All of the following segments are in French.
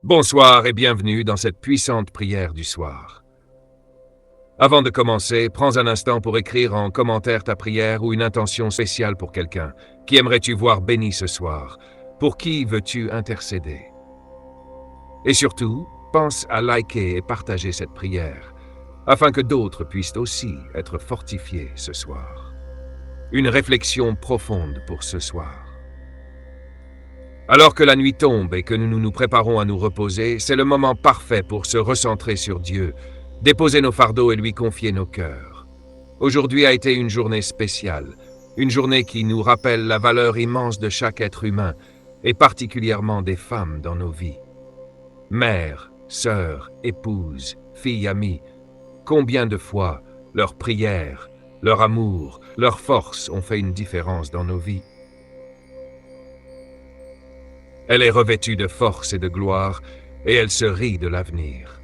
Bonsoir et bienvenue dans cette puissante prière du soir. Avant de commencer, prends un instant pour écrire en commentaire ta prière ou une intention spéciale pour quelqu'un. Qui aimerais-tu voir béni ce soir? Pour qui veux-tu intercéder? Et surtout, pense à liker et partager cette prière, afin que d'autres puissent aussi être fortifiés ce soir. Une réflexion profonde pour ce soir. Alors que la nuit tombe et que nous nous préparons à nous reposer, c'est le moment parfait pour se recentrer sur Dieu, déposer nos fardeaux et lui confier nos cœurs. Aujourd'hui a été une journée spéciale, une journée qui nous rappelle la valeur immense de chaque être humain, et particulièrement des femmes dans nos vies. Mères, sœurs, épouses, filles, amies, combien de fois leurs prières, leur amour, leur force ont fait une différence dans nos vies. Elle est revêtue de force et de gloire, et elle se rit de l'avenir.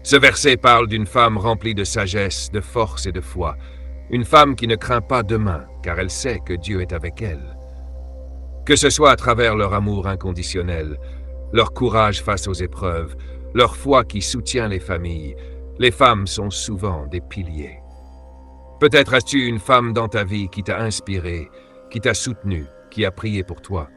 Ce verset parle d'une femme remplie de sagesse, de force et de foi, une femme qui ne craint pas demain, car elle sait que Dieu est avec elle. Que ce soit à travers leur amour inconditionnel, leur courage face aux épreuves, leur foi qui soutient les familles, les femmes sont souvent des piliers. Peut-être as-tu une femme dans ta vie qui t'a inspiré, qui t'a soutenu, qui a prié pour toi.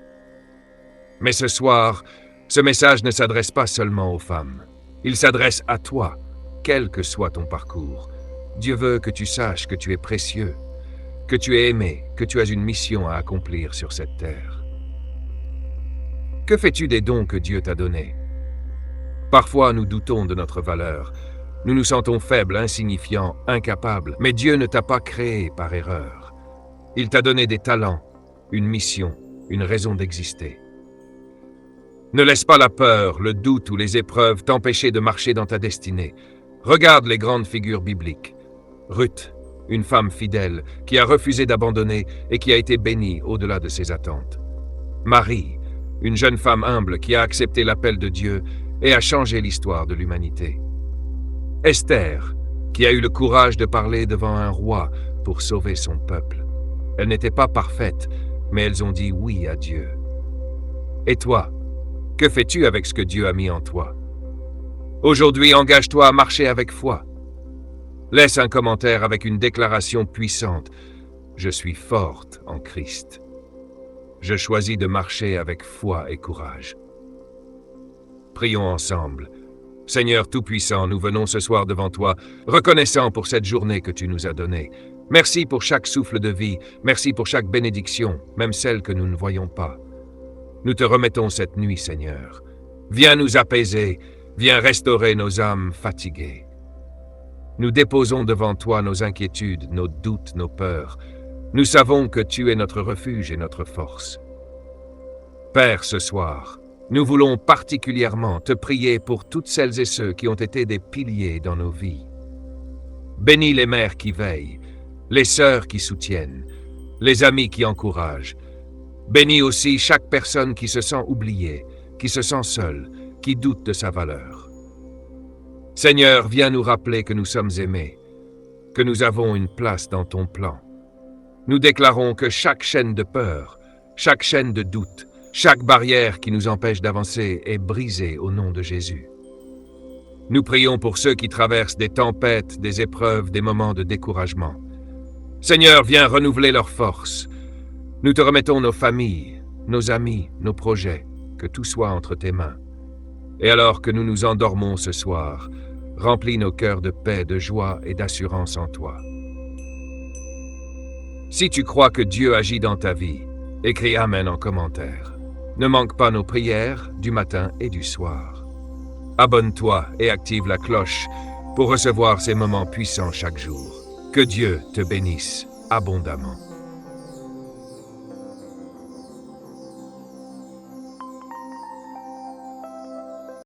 Mais ce soir, ce message ne s'adresse pas seulement aux femmes. Il s'adresse à toi, quel que soit ton parcours. Dieu veut que tu saches que tu es précieux, que tu es aimé, que tu as une mission à accomplir sur cette terre. Que fais-tu des dons que Dieu t'a donnés? Parfois, nous doutons de notre valeur. Nous nous sentons faibles, insignifiants, incapables. Mais Dieu ne t'a pas créé par erreur. Il t'a donné des talents, une mission, une raison d'exister. Ne laisse pas la peur, le doute ou les épreuves t'empêcher de marcher dans ta destinée. Regarde les grandes figures bibliques. Ruth, une femme fidèle, qui a refusé d'abandonner et qui a été bénie au-delà de ses attentes. Marie, une jeune femme humble qui a accepté l'appel de Dieu et a changé l'histoire de l'humanité. Esther, qui a eu le courage de parler devant un roi pour sauver son peuple. Elles n'étaient pas parfaites, mais elles ont dit oui à Dieu. Et toi, que fais-tu avec ce que Dieu a mis en toi? Aujourd'hui, engage-toi à marcher avec foi. Laisse un commentaire avec une déclaration puissante. Je suis forte en Christ. Je choisis de marcher avec foi et courage. Prions ensemble. Seigneur Tout-Puissant, nous venons ce soir devant toi, reconnaissants pour cette journée que tu nous as donnée. Merci pour chaque souffle de vie, merci pour chaque bénédiction, même celle que nous ne voyons pas. Nous te remettons cette nuit, Seigneur. Viens nous apaiser, viens restaurer nos âmes fatiguées. Nous déposons devant toi nos inquiétudes, nos doutes, nos peurs. Nous savons que tu es notre refuge et notre force. Père, ce soir, nous voulons particulièrement te prier pour toutes celles et ceux qui ont été des piliers dans nos vies. Bénis les mères qui veillent, les sœurs qui soutiennent, les amis qui encouragent. Bénis aussi chaque personne qui se sent oubliée, qui se sent seule, qui doute de sa valeur. Seigneur, viens nous rappeler que nous sommes aimés, que nous avons une place dans ton plan. Nous déclarons que chaque chaîne de peur, chaque chaîne de doute, chaque barrière qui nous empêche d'avancer est brisée au nom de Jésus. Nous prions pour ceux qui traversent des tempêtes, des épreuves, des moments de découragement. Seigneur, viens renouveler leur force. Nous te remettons nos familles, nos amis, nos projets, que tout soit entre tes mains. Et alors que nous nous endormons ce soir, remplis nos cœurs de paix, de joie et d'assurance en toi. Si tu crois que Dieu agit dans ta vie, écris Amen en commentaire. Ne manque pas nos prières du matin et du soir. Abonne-toi et active la cloche pour recevoir ces moments puissants chaque jour. Que Dieu te bénisse abondamment.